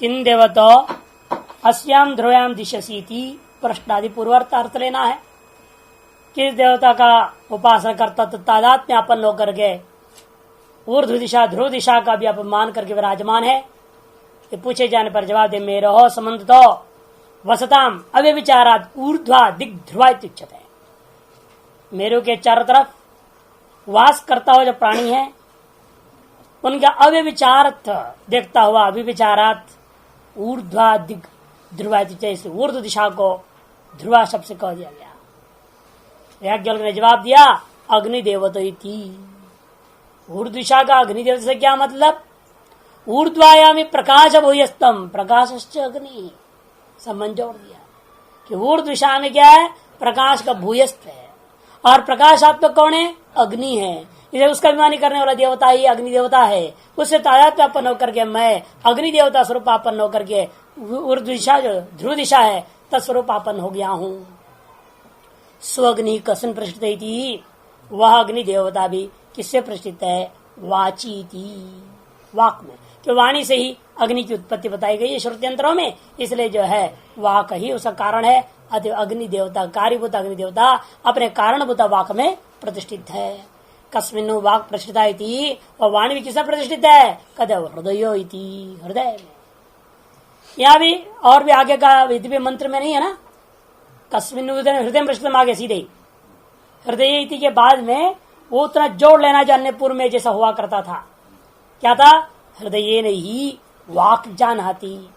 किन देवतो अस्याम ध्रुवयाम दिशसीति प्रश्नादि पूर्वार्थ अर्थ लेना है। किस देवता का उपासना करता तो तादात्म्य अपन होकर के ऊर्ध्व दिशा ध्रुव दिशा का भी अपमान करके विराजमान है। ये पूछे जाने पर जवाब दे मेरे हो संबंध तो वसताम अव्यविचारात ऊर्ध्वा दिग्ध्रुवा उच्यते। मेरू के चारों तरफ वास करता हुआ जो प्राणी है उनका अव्यविचारत देखता हुआ अव्यविचारात ऊर्ध्वा दिग ध्रुवा से ऊर्ध्व दिशा को ध्रुवा शब्द से कह दिया गया। याज्ञवल्क्य ने जवाब दिया अग्निदेवतो इति। ऊर्ध्व दिशा का अग्निदेवता से क्या मतलब? ऊर्ध्वायामी प्रकाश भूयस्तम प्रकाशश्च अग्नि संबंध जोड़ दिया कि ऊर्ध्व दिशा में क्या है? प्रकाश का भूयस्त है और प्रकाशात्मक कौन है? अग्नि है। इसे उसका अभिमानी करने वाला देवता ही अग्नि देवता है। उससे तादात्म्यपन्न होकर के मैं अग्नि देवता स्वरूपापन्न होकर के ऊर्ध्व दिशा जो ध्रुव दिशा है तत्स्वरूपापन्न हो गया हूँ। स्वग्नि कसन प्रतिष्ठित थी, वह अग्नि देवता भी किससे प्रतिष्ठित है? वाची थी, वाक में, कि वाणी से ही अग्नि की उत्पत्ति बताई गई है श्रुत्यंत्रों में। इसलिए जो है वाक ही उसका कारण है। अतः अग्नि देवता कार्यभूत अग्नि देवता अपने कारणभूत वाक में प्रतिष्ठित है। कस्मिन् वाक प्रतिष्ठिता इति, वह वाणी भी किसमें प्रतिष्ठित है? कहते हृदयो इति, हृदय में। यहाँ भी और भी आगे का विधि मंत्र में नहीं है ना, कस्मिन् हृदय प्रतिष्ठित आगे सीधे हृदय इति के बाद में वो उतना जोड़ लेना जो अन्य पूर्व में जैसा हुआ करता था। क्या था? हृदय ने ही वाक जानाति,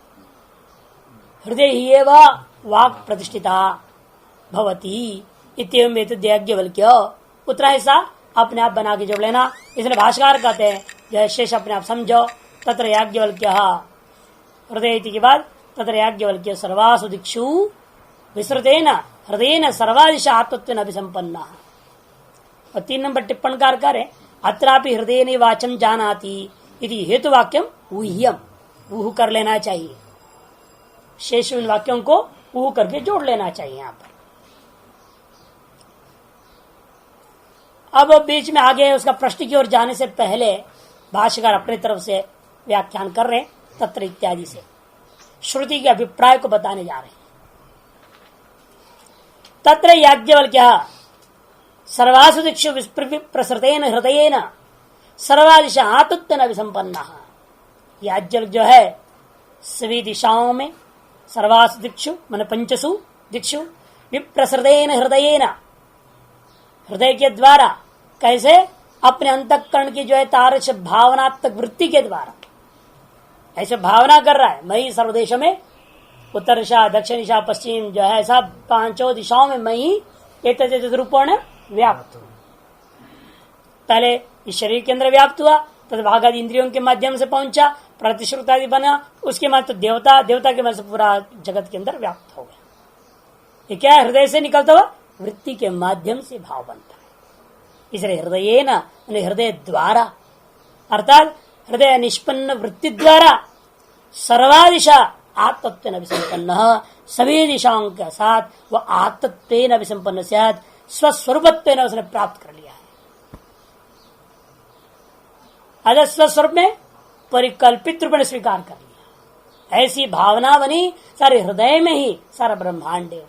हृदय ही एवं वाक प्रतिष्ठिता भवती इत्येवं याज्ञवल्क्य। उतना हिस्सा अपने आप बना के जोड़ लेना। इसलिए भाष्यकार कहते हैं जो शेष अपने आप समझो। तत्र याज्ञवल्क्य हृदय के बाद तत्र याज्ञवल्क्य सर्वासु दिक्षु विस्तृतेन हृदयेन सर्वादिशा आत्मत्वेन अभिसंपन्नः। और 3 नंबर टिप्पणकार करे अत्रापि हृदय वाचम जानाति इति हेतु वाक्यम ऊह्यम, ऊह कर लेना चाहिए। शेष इन वाक्यों को ऊह करके जोड़ लेना चाहिए। यहाँ पर अब बीच में आगे उसका प्रश्न की ओर जाने से पहले भाष्यकार अपनी तरफ से व्याख्यान कर रहे तत्र इत्यादि से श्रुति के अभिप्राय को बताने जा रहे हैं। तत्र याज्ञवल्क्य सर्वासु दिक्षु प्रसृतेन हृदयेन सर्वादिशा आत्मत्वेन अभिसंपन्नः। याज्ञवल्क्य जो है सभी दिशाओं में सर्वासु दिक्षु मन पंचसु दिक्षु विप्रसृतेन हृदयेन, हृदय के द्वारा कैसे? अपने अंतःकरण की जो है तारस भावनात्मक वृत्ति के द्वारा ऐसे भावना कर रहा है मैं ही सर्वदेशों में, उत्तर दिशा दक्षिण दिशा पश्चिम जो है सब 5 दिशाओं में मैं ही एक रूपों में व्याप्त हूं। पहले इस शरीर के अंदर व्याप्त हुआ, तब भागादि इंद्रियों के माध्यम से पहुंचा, प्रतिश्रुत आदि बना, उसके बाद तो देवता के माध्यम से पूरा जगत के अंदर व्याप्त हो गया। ये क्या है? हृदय से निकलता हुआ वृत्ति के माध्यम से भाव बनता है। इसलिए हृदय न हृदय द्वारा अर्थात हृदय निष्पन्न वृत्ति द्वारा सर्वादिशा आत्मत्वेन अभिसंपन्न, सभी दिशाओं के साथ वह आत्मत्वेन अभिसंपन्न स्यात्, स्वस्वरूपत्वेन उसने प्राप्त कर लिया है। अतः स्वस्वरूप में परिकल्पित रूप में स्वीकार कर लिया। ऐसी भावना बनी सारे हृदय में ही, सारा ब्रह्मांड है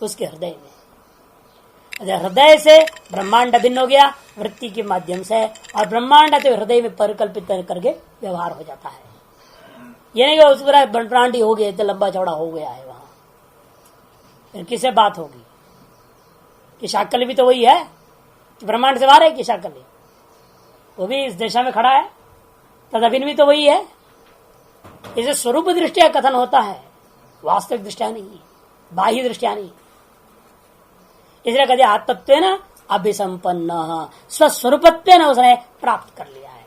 उसके हृदय में। हृदय से ब्रह्मांड भिन्न हो गया वृत्ति के माध्यम से, और ब्रह्मांड तो हृदय में परिकल्पित करके व्यवहार हो जाता है। ये नहीं उस पूरा ब्रह्मांड हो गया तो लंबा चौड़ा हो गया है वहां, फिर किससे बात होगी? कि शाकल भी तो वही है, ब्रह्मांड से बाहर है कि शाकल वो भी इस दिशा में खड़ा है, तदभिन्न भी तो वही है। इसे स्वरूप दृष्टिया कथन होता है, वास्तविक दृष्टिया नहीं, बाह्य दृष्टिया नहीं। इसलिए कहते आत्मत्वेन अभिसंपन्न, स्वस्वरूपत्वेन उसने प्राप्त कर लिया है।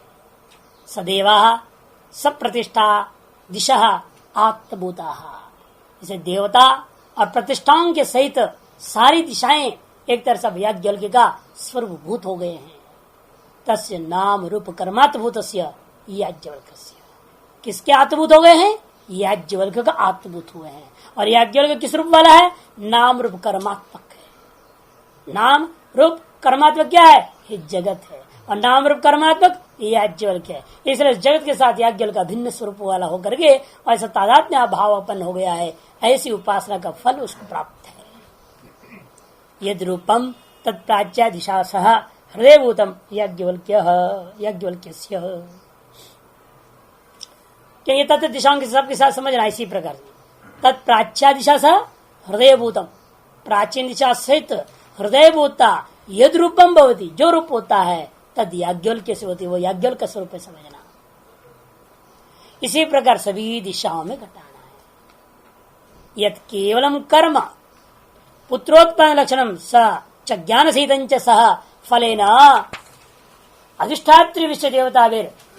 सदेवा सप्रतिष्ठा दिशा आत्मभूता, इसे देवता और प्रतिष्ठाओं के सहित सारी दिशाएं एक तरह से याज्ञवल्क्य का स्वरूपभूत हो गए हैं। तस्य नाम रूप कर्मात्मभूतस्य याज्ञवल्क्यस्य, किसके आत्मभूत हो गए हैं? याज्ञवल्क्य का आत्मभूत हुए हैं। और याज्ञवल्क्य किस रूप वाला है? नाम रूप कर्मात्मक है। नाम रूप कर्मात्मक क्या है? ये जगत है। और नाम रूप कर्मात्मक ये याज्ञवल्क्य है। इसलिए जगत के साथ याज्ञवल्क्य का भिन्न स्वरूप वाला होकर के ऐसा तादात्म्य भाव अपन हो गया है, ऐसी उपासना का फल उसको प्राप्त है। यद रूपम तत्प्राच्या दिशा सह हृदयभूतम याज्ञवल्क्यस्य। क्या ये तत्व दिशाओं के सबके साथ समझना इसी प्रकार से। तत्प्राच्या दिशा सह हृदयभूतम, प्राचीन दिशा सहित हृदयभूता यद रूपम भवती, जो रूप होता है तद याज्ञवल्क्य से होती, वो याज्ञवल्क्य स्वरूप है समझना। इसी प्रकार सभी दिशाओं में घटाना है। यद केवलम कर्म पुत्रोत्पन्न लक्षणम स च ज्ञान सहित सह फलेन अधिष्ठात्री विश्व देवता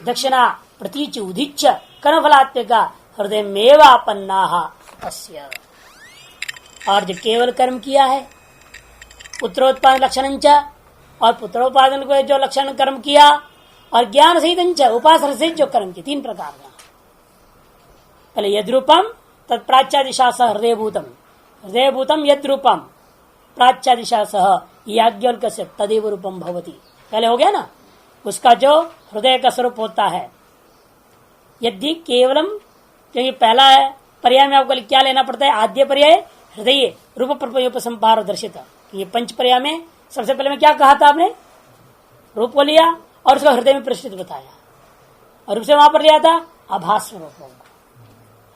दक्षिणा प्रतीच उदिच्च कर्मफलात्मिका हृदय मेवापन्ना। और जो केवल कर्म किया है पुत्रोत्पादन लक्षण और पुत्रोत्पादन को जो लक्षण कर्म किया और ज्ञान सहित उपासना से जो कर्म किया, तीन प्रकार का। पहले यद्रूपम तत्प्राच्या दिशा सह हृदयभूतम, हृदयभूतम यद्रूपम प्राच्या दिशा सह याज्ञवल्क्य से तदेव रूपम भवती। पहले हो गया ना, उसका जो हृदय का स्वरूप होता है। यदि केवलम, क्योंकि पहला है पर्याय में आपको क्या लेना पड़ता है, आद्य पर्याय हृदय रूप प्रपयोपसंहार दर्शित। ये पंच पर्याय में सबसे पहले में क्या कहा था आपने, रूप को लिया और उसका हृदय में परिस्थित बताया, और रूप से वहां पर लिया था आभास रूपों को,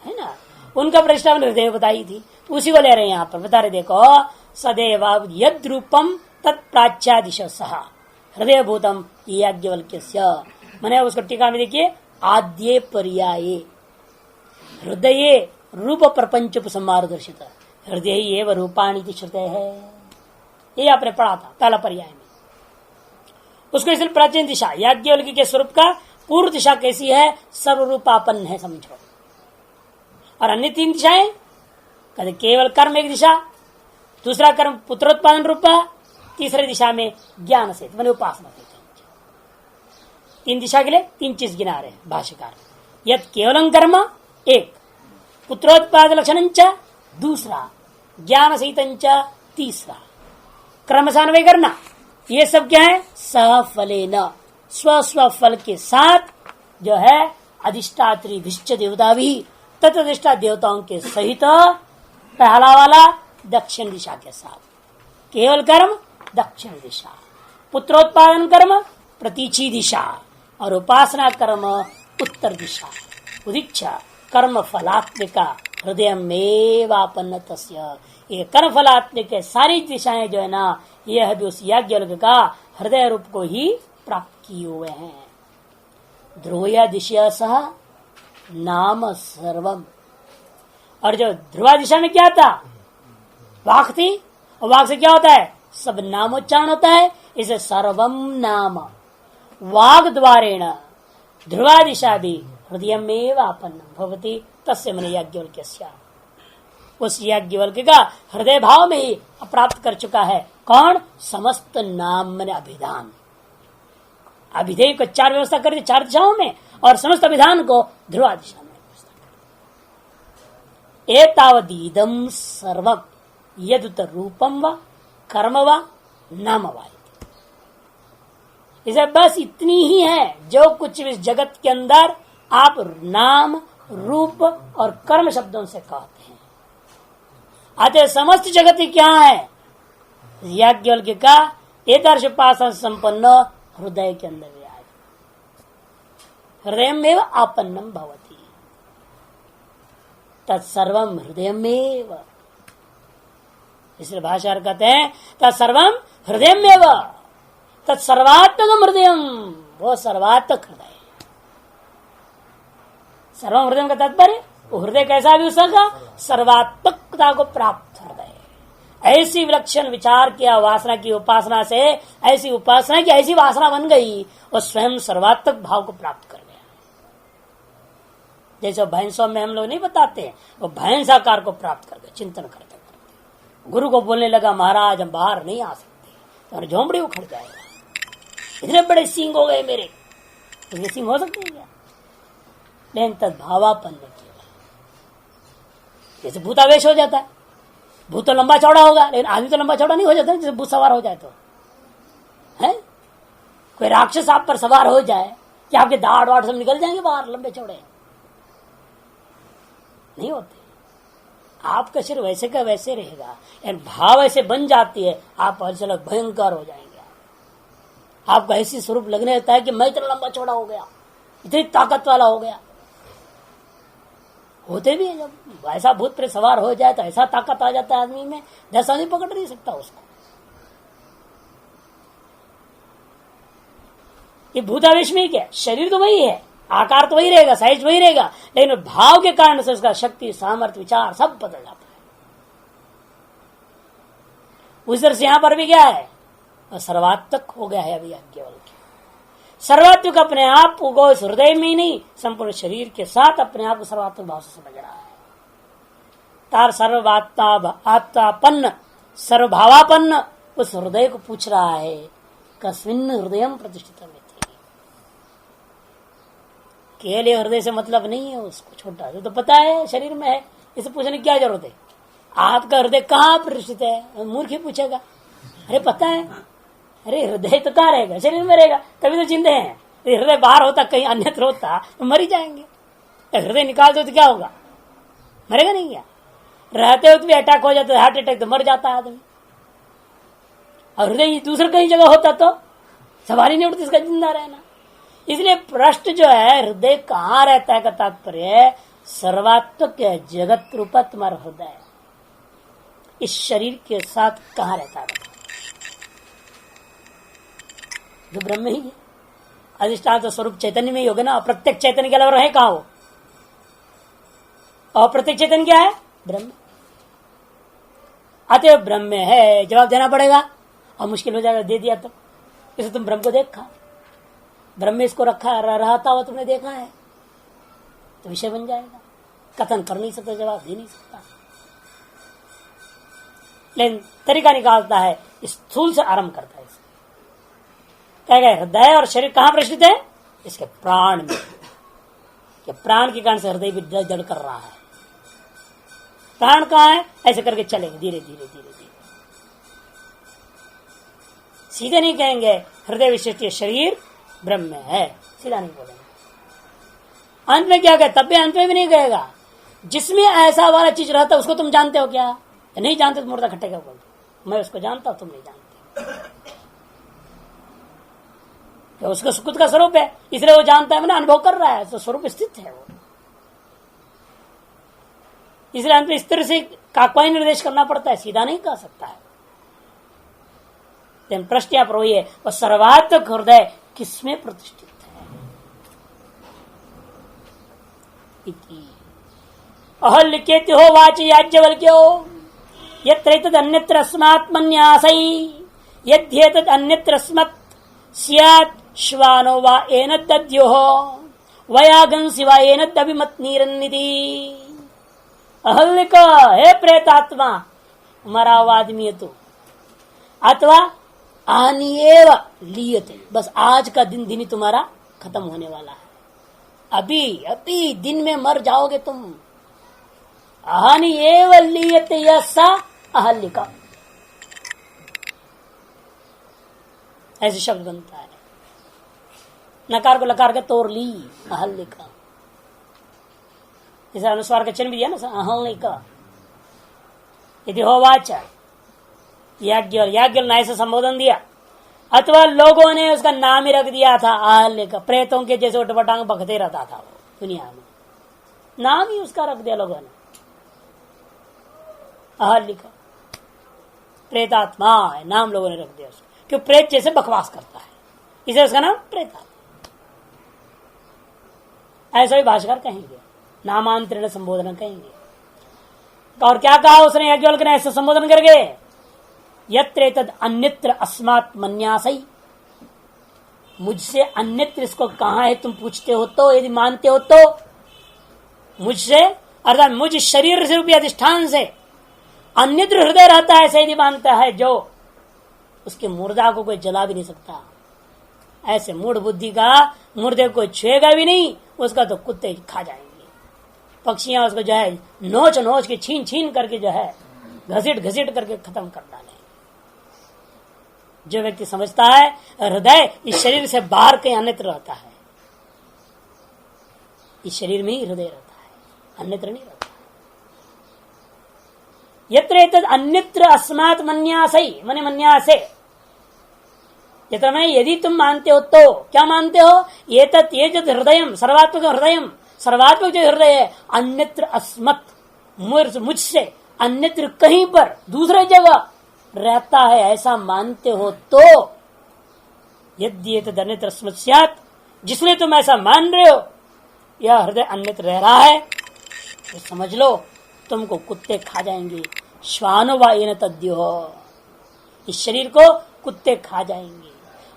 है ना, उनका प्रतिष्ठा हृदय बताई थी। तो उसी को ले रहे हैं यहाँ पर, बता रहे देखो सदैव यद रूपम तत्प्राच्या दिशा सह हृदय भूतम याज्ञवल्क्यस्य। मैंने उसको टीका में देखिए, आद्य पर्याये हृदय रूप प्रपंच उपसंहार दर्शित, हृदय एवं रूपाणी श्रुते है। ये आपने पढ़ा था पहला पर्याय में। उसको इसलिए प्राचीन दिशा याज्ञवल्क्य के स्वरूप का पूर्व दिशा कैसी है, सर्वरूपापन्न है समझो। और अन्य तीन दिशाएं कहते केवल कर्म एक दिशा, दूसरा कर्म पुत्रोत्पादन रूप, तीसरी दिशा में ज्ञान से मैंने उपासना से। तीन दिशा के लिए तीन चीज गिना रहे भाष्यकार। यद केवलम कर्म एक, पुत्रोत्पाद लक्षण दूसरा, ज्ञान सहित तीसरा। क्रम से अन्वय करना, ये सब क्या है, सफलेन स्व फल के साथ जो है अधिष्ठात्री धिष्ट देवता भी तत्अधिष्ठा देवताओं के सहित, पहला वाला दक्षिण दिशा के साथ, केवल कर्म दक्षिण दिशा, पुत्रोत्पादन कर्म प्रतीची दिशा और उपासना कर्म उत्तर दिशा। उदीक्षा कर्म फलात्मिका हृदय मेवापन्न तस्य। ये कर्म फलात्मिक सारी दिशाएं जो है ना, यह भी उस याज्ञवल्क्य का हृदय रूप को ही प्राप्त किए हुए हैं। ध्रुवया दिशा सह नाम सर्वम। और जो ध्रुवा दिशा में क्या था, वाक थी, और वाक से क्या होता है, सब नामोच्चारण होता है। इसे सर्वम नाम वाग द्वारेण ध्रुवा दिशा भी हृदय में वापन्न भवती तस्य मन याज्ञवल्क्य। उस याज्ञवल्क्य का हृदय भाव में ही प्राप्त कर चुका है कौन, समस्त नाम मन अभिधान। अभिधेय को चार व्यवस्था कर दी चार दिशाओं में, और समस्त अभिधान को ध्रुवा दिशा में व्यवस्था कर। एतावदीदम सर्वम यदुत रूपम व कर्म व नाम व। इसे बस इतनी ही है जो कुछ इस जगत के अंदर आप नाम रूप और कर्म शब्दों से कहते हैं। अतः समस्त जगत क्या है, याज्ञवल्क्य का एकदर्श उपासना संपन्न हृदय के अंदर विराज, हृदय में आपन्नम भवती तत्सर्वम हृदय में। इसलिए भाषाकार कहते हैं तत्सर्वम हृदय में, तत्सर्वात्मकम हृदय, वो सर्वात्मक हृदय। सर्वम हृदय का तात्पर्य वो हृदय कैसा भी उसका सर्वात्मकता को प्राप्त हृदय। ऐसी विलक्षण विचार किया वासना की उपासना से, ऐसी उपासना की ऐसी वासना बन गई, वो स्वयं सर्वात्मक भाव को प्राप्त कर गया। जैसे भैंसों में हम लोग नहीं बताते, वो भैंस आकार को प्राप्त कर गए। चिंतन करते करते गुरु को बोलने लगा, महाराज हम बाहर नहीं आ सकते, तो झोंपड़ी उखड़ जाएगा, इतने बड़े सींग हो गए मेरे, तो सींग हो सकते हैं क्या? लेकिन तद्भावापन्न किया, जैसे भूतावेश हो जाता है। भूत तो लंबा चौड़ा होगा, लेकिन आदमी तो लंबा चौड़ा नहीं हो जाता, जैसे भूत सवार हो जाए तो है। कोई राक्षस आप पर सवार हो जाए कि आपके दाढ़ वाड़ सब निकल जाएंगे बाहर लंबे चौड़े? नहीं होते। आपका शरीर वैसे का वैसे रहेगा, भाव ऐसे बन जाती है, आप अचानक भयंकर हो जाएंगे। आपको ऐसी स्वरूप लगने लगता है कि मैं इतना लंबा चौड़ा हो गया, इतनी ताकत वाला हो गया। होते भी है, जब ऐसा भूत प्रेत सवार हो जाए तो ऐसा ताकत आ जाता है आदमी में, 10 आदमी पकड़ नहीं सकता उसको। ये भूतावेश में क्या, शरीर तो वही है, आकार तो वही रहेगा, साइज वही रहेगा, लेकिन भाव के कारण से उसका शक्ति, सामर्थ्य, विचार सब बदल जाता है। उस तरह से यहां पर भी क्या है, सर्वात्मक हो गया है अभी याज्ञवल्क्य। सर्वात्मक अपने आप को हृदय में ही नहीं, संपूर्ण शरीर के साथ अपने आप को सर्वात्मक भाव से समझ रहा है। तार सर्वात्मापन्न सर्वभावापन्न उस हृदय को पूछ रहा है, कस्मिन् हृदयं प्रतिष्ठितम् इति। केवल हृदय से मतलब नहीं है उसको, छोटा तो पता है शरीर में है, इसे पूछने की क्या जरूरत है? आपका हृदय कहाँ प्रतिष्ठित है? मूर्ख ही पूछेगा। अरे पता है, अरे हृदय तो कहाँ रहेगा? शरीर में रहेगा, तभी तो जिंदे हैं। हृदय बाहर होता, कहीं अन्यत्र होता तो मर ही जाएंगे। हृदय निकाल दो तो क्या होगा? मरेगा नहीं क्या? रहते हुए भी अटैक हो जाता है, हार्ट अटैक, तो मर जाता है आदमी। और हृदय दूसरे कहीं जगह होता तो सवाल ही नहीं उठती इसका जिंदा रहना। इसलिए प्रश्न जो है हृदय कहाँ रहता है का तात्पर्य सर्वात्मक जगत रूपा तुम्हारा हृदय इस शरीर के साथ कहाँ रहता है? जो ब्रह्म ही है, अधिष्ठान तो स्वरूप चैतन्य में ही होगा ना। प्रत्येक चैतन्य के अलावा रहे कहाँ हो? और प्रत्येक चैतन्य क्या है? ब्रह्म। अतः ब्रह्म है, जवाब देना पड़ेगा और मुश्किल हो जाएगा, दे दिया तो इसे तुम ब्रह्म को देखा, ब्रह्म में इसको रखा रहता हुआ तुमने देखा है तो विषय बन जाएगा। कथन कर नहीं सकता, जवाब दे नहीं सकता, लेकिन तरीका निकालता है, स्थूल से आरंभ करता है। क्या गए हृदय और शरीर कहां प्रतिष्ठित है? इसके प्राण में। कि प्राण के कारण से हृदय भी दड़ कर रहा है। प्राण कहां है? ऐसे करके चलेंगे धीरे धीरे धीरे धीरे, सीधे नहीं कहेंगे हृदय विशिष्ट शरीर ब्रह्म है, सीधा नहीं बोलेंगे। अंत में क्या कहता? तब भी अंत में भी नहीं कहेगा जिसमें ऐसा वाला चीज रहता है उसको तुम जानते हो क्या? नहीं जानते तो मुर्दा खट्टे का बोलते, मैं उसको जानता हूं, तुम नहीं जानते। तो उसका खुद का स्वरूप है, इसलिए वो जानता है, मैंने अनुभव कर रहा है, तो स्वरूप स्थित है वो। इसलिए अंत में इस तरह से का निर्देश करना पड़ता है, सीधा नहीं कह सकता है। लेकिन प्रश्न यहाँ पर वही है, वह सर्वात्मक हृदय किसमें प्रतिष्ठित है? अहल्यकेति हो वाच याज्ञवल्क्यो यत्र अन्यत्र अस्मात् मन्यासै यद्येतद् अन्यत्र अस्मत् स्यात् श्वानो वा एनद्दद्योः वयागंसि वा एनद्दभिमत्नीरन्निति। अहल्यक, हे प्रेतात्मा, मरा हुआ आदमी है तू, अथवा आनिएव लीयते, बस आज का दिन दिन ही तुम्हारा खत्म होने वाला है, अभी अभी दिन में मर जाओगे तुम। आनिएव लीयते यसा अहल्यका, ऐसे शब्द बनता है। नकार को लकार के तोड़ ली, अहल्यका। इसे अनुस्वार का चिन्ह भी है ना, अहल्यका। यदि हो वाचा याज्ञवल ने ऐसा संबोधन दिया, अथवा लोगों ने उसका नाम ही रख दिया था अहल्य का, प्रेतों के जैसे उठपटांग बखते रहता था वो दुनिया में, नाम ही उसका रख दिया लोगों ने अहल्य का। प्रेतात्मा है नाम लोगों ने रख दिया उसको, क्यों? प्रेत जैसे बकवास करता है, इसे उसका नाम प्रेतात्मा। ऐसा ही भाषाकार कहेंगे, नामांतरण संबोधन कहेंगे। और क्या कहा उसने याज्ञवल्क्य ने ऐसा संबोधन करके? यत्र तद अन्यत्र अस्मात् मन्यासई, मुझसे अन्यत्र इसको कहां है तुम पूछते हो तो, यदि मानते हो तो मुझसे, अर्थात मुझ शरीर से रूपी अधिष्ठान से अन्यत्र हृदय रहता है, ऐसे यदि मानता है जो उसके मुर्दा को कोई जला भी नहीं सकता, ऐसे मूढ़ बुद्धि का मुर्दे को छुएगा भी नहीं, उसका तो कुत्ते खा जाएंगे, पक्षियां उसको जो है नोच नोच के छीन छीन करके जो है घसीट घसीट करके खत्म कर डाले। जो व्यक्ति समझता है हृदय इस शरीर से बाहर कहीं अन्यत्र रहता है, इस शरीर में ही हृदय रहता है, अन्यत्र नहीं रहता। यत्र एतद् अन्यत्र अस्मात् मन्यासै मने मन्यासे, यत्र मैं यदि तुम मानते हो तो क्या मानते हो, ये तत् ये जो हृदय सर्वात्मक हृदय, सर्वात्मक जो हृदय है, अन्यत्र अस्मत् मुझसे अन्यत्र कहीं पर दूसरे जगह रहता है ऐसा मानते हो तो यदि ये तत् अन्यत्र अस्मत् स्यात्, जिसलिए तुम ऐसा मान रहे हो यह हृदय अन्यत्र रह रहा है, तो समझ लो तुमको कुत्ते खा जाएंगे। श्वानो वायन तद्यो, इस शरीर को कुत्ते खा जाएंगे।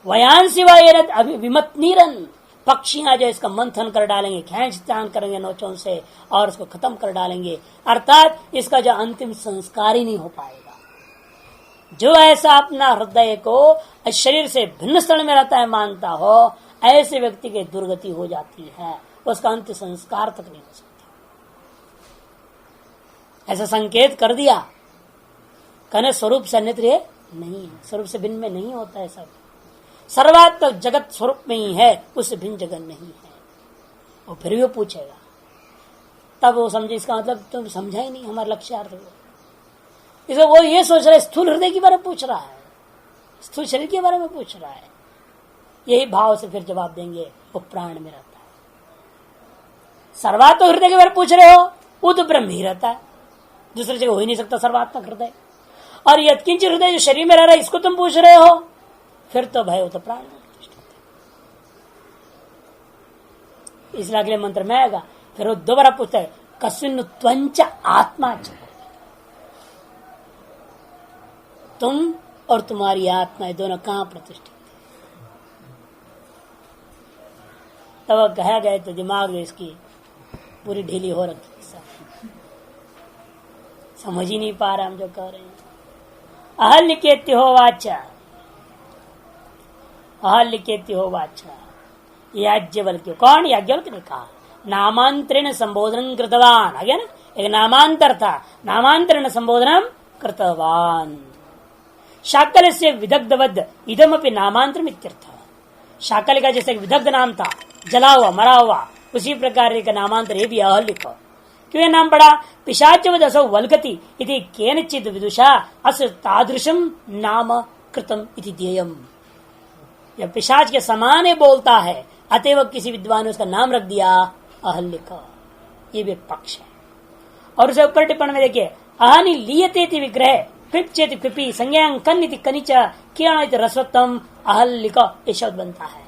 वयांसी वायन विमत नीरन, पक्षियां जो इसका मंथन कर डालेंगे, खींच तान करेंगे नोचों से और उसको खत्म कर डालेंगे, अर्थात इसका जो अंतिम संस्कार ही नहीं हो पाएगा। जो ऐसा अपना हृदय को शरीर से भिन्न स्थल में रहता है मानता हो, ऐसे व्यक्ति की दुर्गति हो जाती है, उसका अंतिम संस्कार तक नहीं हो सकता। ऐसा संकेत कर दिया, कहने स्वरूप से अन्यत्र नहीं है, स्वरूप से भिन्न में नहीं होता है, सब सर्वात्मक जगत स्वरूप में ही है, उससे भिन्न जगत नहीं है। और फिर भी वो पूछेगा, तब वो समझे इसका मतलब तुम समझा ही नहीं हमारा लक्ष्यार्थ। इसे वो ये सोच रहा है स्थूल हृदय के बारे में पूछ रहा है, स्थूल शरीर के बारे में पूछ रहा है। यही भाव से फिर जवाब देंगे वो प्राण में रहता है। सर्वात्मक हृदय के बारे में पूछ रहे हो, वो तो ब्रह्म ही रहता है, दूसरी जगह हो ही नहीं सकता सर्वात्मक हृदय। और यत्किंच हृदय जो शरीर में रह रहा है इसको तुम पूछ रहे हो, फिर तो भाई वो तो प्राण में। इसलिए अगले मंत्र में आएगा, फिर वो दोबारा पूछता है कस्मिन् त्वंच आत्मा च, तुम और तुम्हारी आत्मा दोनों कहां प्रतिष्ठित है। तब कहा गया तो दिमाग में इसकी पूरी ढीली हो रखी, समझ ही नहीं पा रहा हम जो कह रहे हैं। अहल्यकेत्यो वाचा, अहल्यकेत्यो वाचा, याज्ञवल्क्य, कौन याज्ञवल्क्य ने कहा, नामांतरेण संबोधन कृतवान, आ गया ना, एक नामांतर था, नामांतरेण संबोधनम कृतवान। शाकल से विदग्धवद इदमपि नामांतर इत्यर्थ। शाकल का जैसे विदग्ध नाम था, जला हुआ मरा हुआ, उसी प्रकार का नामांतर ये भी अहल्य का। क्यों नाम पड़ा, पिशाचवद असौ वल्गति इति केनचित् विदुषा अस तादृशम नाम कृतम इति ध्येयम्। यह पिशाच के समान ही बोलता है, अतएव किसी विद्वान ने उसका नाम रख दिया अहल्य का। ये भी पक्ष है। और उसे ऊपर टिप्पणी में देखिए, अहनि लीयते विग्रह कृपचेति कृपी संज्ञां कन्निति कनिच किरणित रसवत्तम अहल्य का ये शब्द बनता है।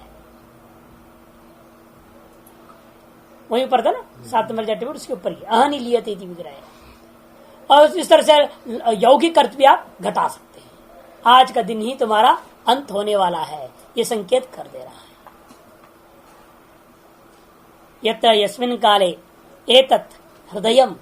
वहीं पर था ना 7 नंबर जाटे उसके ऊपर ही अहनि लीयते विग्रह। और इस तरह से यौगिक अर्थ भी आप घटा सकते हैं। आज का दिन ही तुम्हारा अंत होने वाला है, ये संकेत कर दे रहा है। यत्र यस्मिन् काले एतत् हृदयम,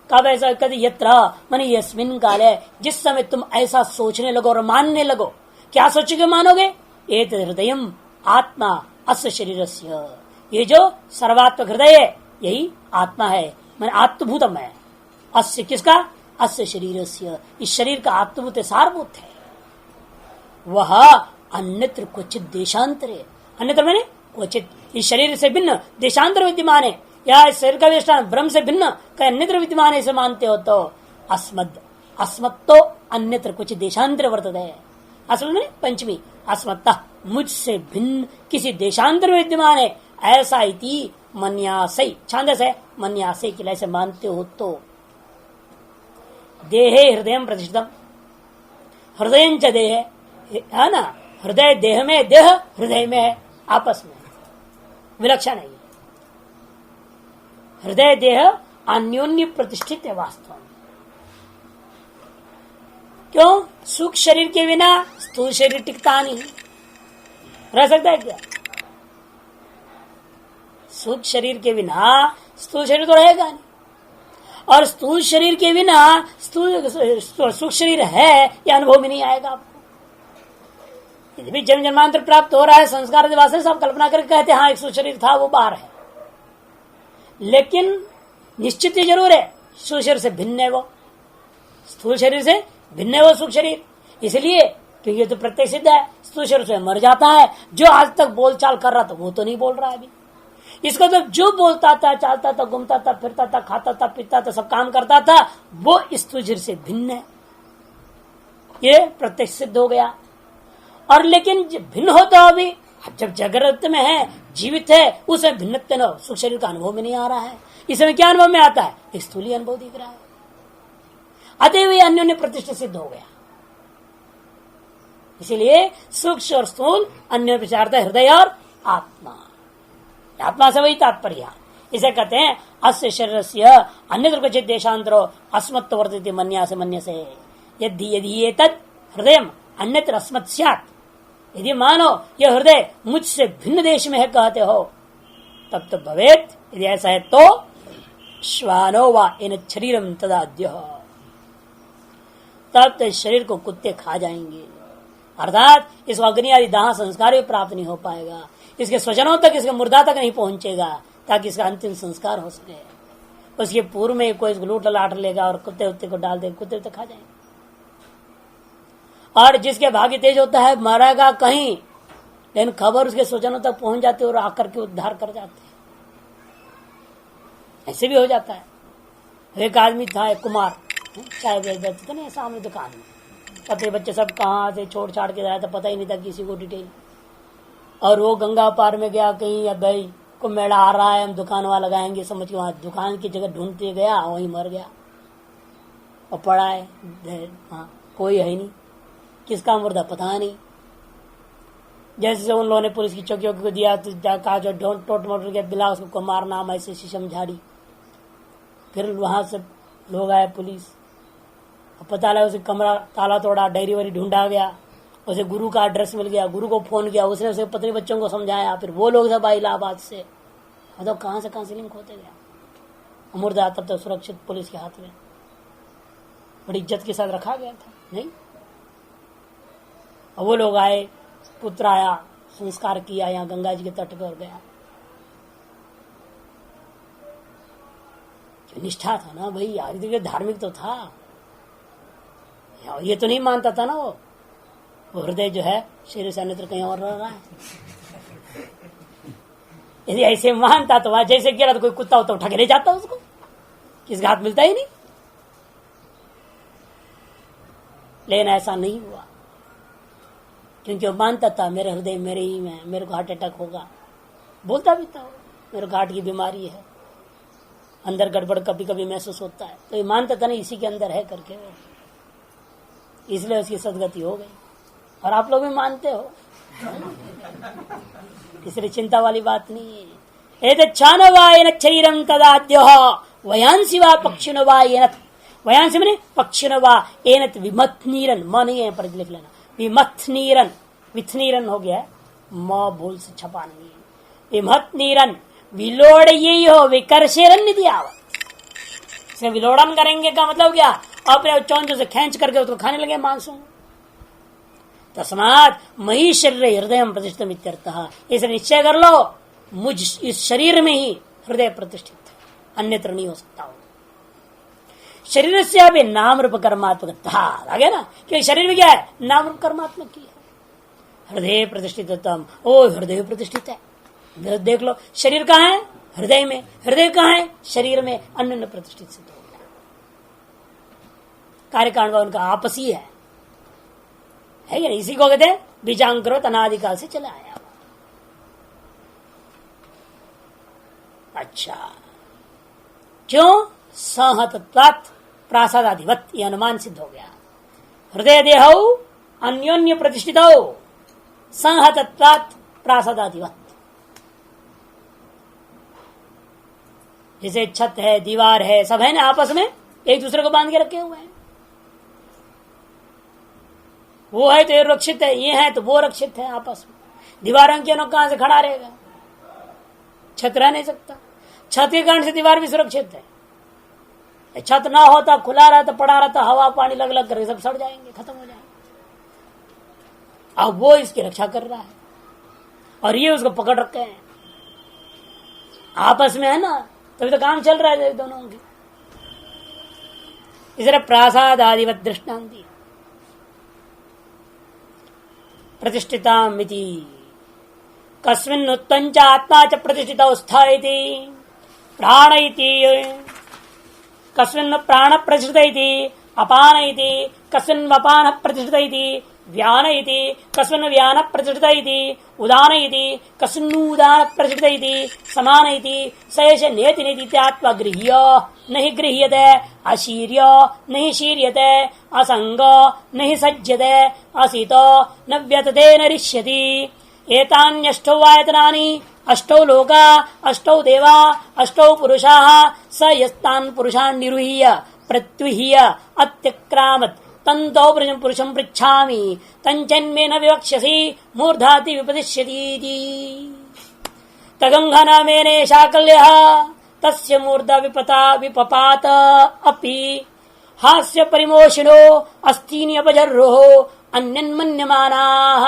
कब ऐसा कभी यत्र माने यस्मिन् काले, जिस समय तुम ऐसा सोचने लगो और मानने लगो, क्या सोचोगे मानोगे, एतत् हृदयम आत्मा अस्य शरीरस्य, ये जो सर्वात्मक हृदय है यही आत्मा है, माने आत्मभूतम है। अस्य किसका, अस्य शरीरस्य, इस शरीर का आत्मभूत सारभूत है। वह अन्यत्र क्वचित देशांतरे, अन्यत्र मैंने क्वचित, इस शरीर से भिन्न देशांतर विद्यमान है, या इस शरीर का विष्ठान ब्रह्म से भिन्न कहीं अन्यत्र विद्यमान है, इसे मानते हो तो अस्मद, अस्मत्तो अन्यत्र कुछ देशांतर वर्तते है। अस्मद में पंचमी, अस्मत्ता मुझसे भिन्न किसी देशांतर विद्यमान है, ऐसा इति मन्यासै, छांदस है मन्यासै के लिए ऐसे मानते हो तो। देहे हृदय प्रतिष्ठितम, हृदय च देह है ना, हृदय देह में, देह हृदय में है, आपस में विलक्षण है। हृदय देह अन्योन्य प्रतिष्ठित है वास्तव में। क्यों, सूक्ष्म शरीर के बिना स्थूल शरीर टिकता नहीं, रह सकता है क्या? सूक्ष्म शरीर के बिना स्थूल शरीर तो रहेगा नहीं, और स्थूल शरीर के बिना सूक्ष्म शरीर है यह अनुभव में नहीं आएगा आपको। यदि भी जन्म जन्मांतर प्राप्त हो रहा है संस्कार वास्ते सब कल्पना करके कहते हैं हाँ एक सूक्ष्म शरीर था वो बाहर है, लेकिन निश्चित ही जरूर है स्थूल शरीर से भिन्न है, वो स्थूल शरीर से भिन्न है वो सूक्ष्म शरीर। इसलिए क्योंकि ये तो प्रत्यक्ष सिद्ध है, स्थूल शरीर से मर जाता है। जो आज तक बोलचाल कर रहा था वो तो नहीं बोल रहा है अभी, इसको तो जो बोलता था, चालता था, घूमता था, फिरता था, खाता था, पीता था, सब काम करता था, वो स्थूल शरीर से भिन्न है, ये प्रत्यक्ष सिद्ध हो गया। और लेकिन भिन्न होता अभी जब जागृत में है, जीवित है, उसे भिन्नत्व न सुख शरीर का अनुभव में नहीं आ रहा है। इसमें क्या अनुभव में आता है? स्थूली अनुभव दिख रहा है। अतएव ये अन्योन्य प्रतिष्ठित सिद्ध हो गया। इसीलिए सूक्ष्म और स्थूल अन्य विचारता हृदय और आत्मा, आत्मा से वही तात्पर्य। इसे कहते हैं अस्य शरीर से अन्य चित देशांतरो अस्मत्व वर्तित मन्या से मन्य से यदि यदि ये तद हृदय अन्यत्र अस्मत् स्यात्, यदि मानो यह हृदय मुझसे भिन्न देश में है कहते हो, तब तो भवेत, यदि ऐसा है तो श्वानो वा इन शरीरम तदाद्य, तब तो इस शरीर को कुत्ते खा जाएंगे। अर्थात इसको अग्नि आदि दाह संस्कार भी प्राप्त नहीं हो पाएगा, इसके स्वजनों तक, इसके मुर्दा तक नहीं पहुंचेगा, ताकि इसका अंतिम संस्कार हो सके। उसके पूर्व में कोई इसको लूट लाट लेगा और कुत्ते उत्ते को डाल देगा, कुत्ते उत्ते खा जाएंगे। और जिसके भाग्य तेज होता है मरेगा कहीं, लेकिन खबर उसके स्वजनों तक पहुंच जाती है और आकर के उद्धार कर जाते हैं। ऐसे भी हो जाता है। एक आदमी था, एक कुमार, चाय बेच देते थे ना सामने दुकान में, पते बच्चे सब कहाँ से छोड़ छाड़ के जाया था, पता ही नहीं था किसी को डिटेल। और वो गंगा पार में गया कहीं, अब भाई को मेला आ रहा है, हम दुकान वहां लगाएंगे, समझ के वहां दुकान की जगह ढूंढते गया, वहीं मर गया और पड़ा है। हाँ, कोई है नहीं, किसका मुर्दा पता नहीं। जैसे उन लोगों ने पुलिस की चौकियों को दिया तो कहा जो टोट मोटर के बिला उसको मारना, ऐसे शीशम झाड़ी। फिर वहां से लोग आए, पुलिस, पता लगा उसे कमरा ताला तोड़ा, डायरी वारी ढूंढा गया, उसे गुरु का एड्रेस मिल गया, गुरु को फोन किया, उसने उसे पत्नी बच्चों को समझाया, फिर वो लोग सब आए इलाहाबाद से, मतलब कहां से कहां से लिंक होते गया। मुर्दा तब तो सुरक्षित पुलिस के हाथ में बड़ी इज्जत के साथ रखा गया था। नहीं, वो लोग आए, पुत्र आया, संस्कार किया, यहाँ गंगा जी के तट पर गया। निष्ठा था ना भाई, यार धार्मिक तो था, ये तो नहीं मानता था ना वो हृदय जो है शरीर से अन्यत्र कहीं और रह रहा है। यदि ऐसे मानता तो वह जैसे गिरा तो कोई कुत्ता होता उठा के ले जाता उसको, किसका हाथ मिलता ही नहीं। लेकिन ऐसा नहीं हुआ, क्योंकि वो मानता था मेरे हृदय मेरे ही में, मेरे को हार्ट अटैक होगा, बोलता भी था मेरे को हार्ट की बीमारी है, अंदर गड़बड़ कभी कभी महसूस होता है, तो ये मानता था नहीं इसी के अंदर है करके, इसलिए उसकी सदगति हो गई। और आप लोग भी मानते हो, इसलिए चिंता वाली बात नहीं है। एतच्छान वायन शरीरम तदाद्य वयांसी वा पक्षिण वा एनत, वयांसी माने पक्षिण वा एनत विमथनीरन, म नहीं है पर लिख लेना, विमथनीरन, विथनीरन हो गया, म भूल से छपा नहीं है, विमथनीरन विलोड़ यही हो विकर्षेरन निधि आवत, इसे विलोड़न करेंगे का मतलब क्या, अपने चौंचों से खींच करके उसको खाने लगे मांसों। तस्मात मही शरीर हृदय प्रतिष्ठित इत्यर्थः, इसे निश्चय कर लो मुझ इस शरीर में ही हृदय प्रतिष्ठित, अन्यत्र नहीं हो सकता हो। शरीर से अभी नाम रूप कर्मात्मक आ गया ना, क्योंकि शरीर में क्या है, नाम रूप कर्मात्मक की है। हृदय प्रतिष्ठित, ओ हृदय प्रतिष्ठित है, देख लो शरीर कहाँ है, हृदय में, हृदय कहाँ है, शरीर में, अन्य प्रतिष्ठित सिद्ध हो गया। कार्यकांड उनका आपसी है कि नहीं, इसी को कहते हैं बीजांकुर अनादिकाल से चला आया। अच्छा, क्यों, सहतत्वात् प्रासादाधिवत, यह अनुमान सिद्ध हो गया। हृदय देह अन्योन्य प्रतिष्ठित सहतत्वात् प्रासादाधिवत, जैसे छत है, दीवार है, सब है ना, आपस में एक दूसरे को बांध के रखे हुए हैं। वो है तो ये रक्षित है, ये है तो वो रक्षित है आपस में। दीवार अंकियों कहां से खड़ा रहेगा, छत रह नहीं सकता, छत के कारण से दीवार भी सुरक्षित है। छत ना होता, खुला रहता, पड़ा रहता, हवा पानी लग लग करके सब सड़ जाएंगे, खत्म हो जाएंगे। अब वो इसकी रक्षा कर रहा है और ये उसको पकड़ रखे हैं, आपस में है ना, तभी तो काम चल रहा है दोनों की। इसलिए प्रासाद आदिवत दृष्टांति प्रतिष्ठिता मिति कस्मिन् उत्तंच आत्मा च प्रतिष्ठितौ स्थ इति प्राण इति कस्मिन् प्राण प्रतिष्ठित इति अपान इति कस्मिन् अपान प्रतिष्ठित इति व्यान इति कस्मिन् व्यान प्रतिष्ठित इति उदान इति कस्मिन् उदान प्रतिष्ठित इति समान इति सयश नेति नेति आत्मा गृह्य नहीं गृह्यते अशीर्य नहीं शीर्यते असंग नहीं सज्जते असितो न व्यतते न रिष्यति एतान्यष्टौ आयतनानि अष्टौ लोका अष्टौ देवा अष्टौ पुरुषाः स यस्तान् पुरुषान् निरुह्य प्रत्युह्य अत्यक्रामत् तन्तो पुरुषं पृच्छामि तञ्चन्मे न विवक्ष्यसि मूर्धाति विपदिष्यति तगंघनमेने शाकल्यः तस्य मूर्धा विपता विपपात अपि हास्य परिमोषिणो अस्तीनि अपजर्रोः अन्यन्मन्यमानाः।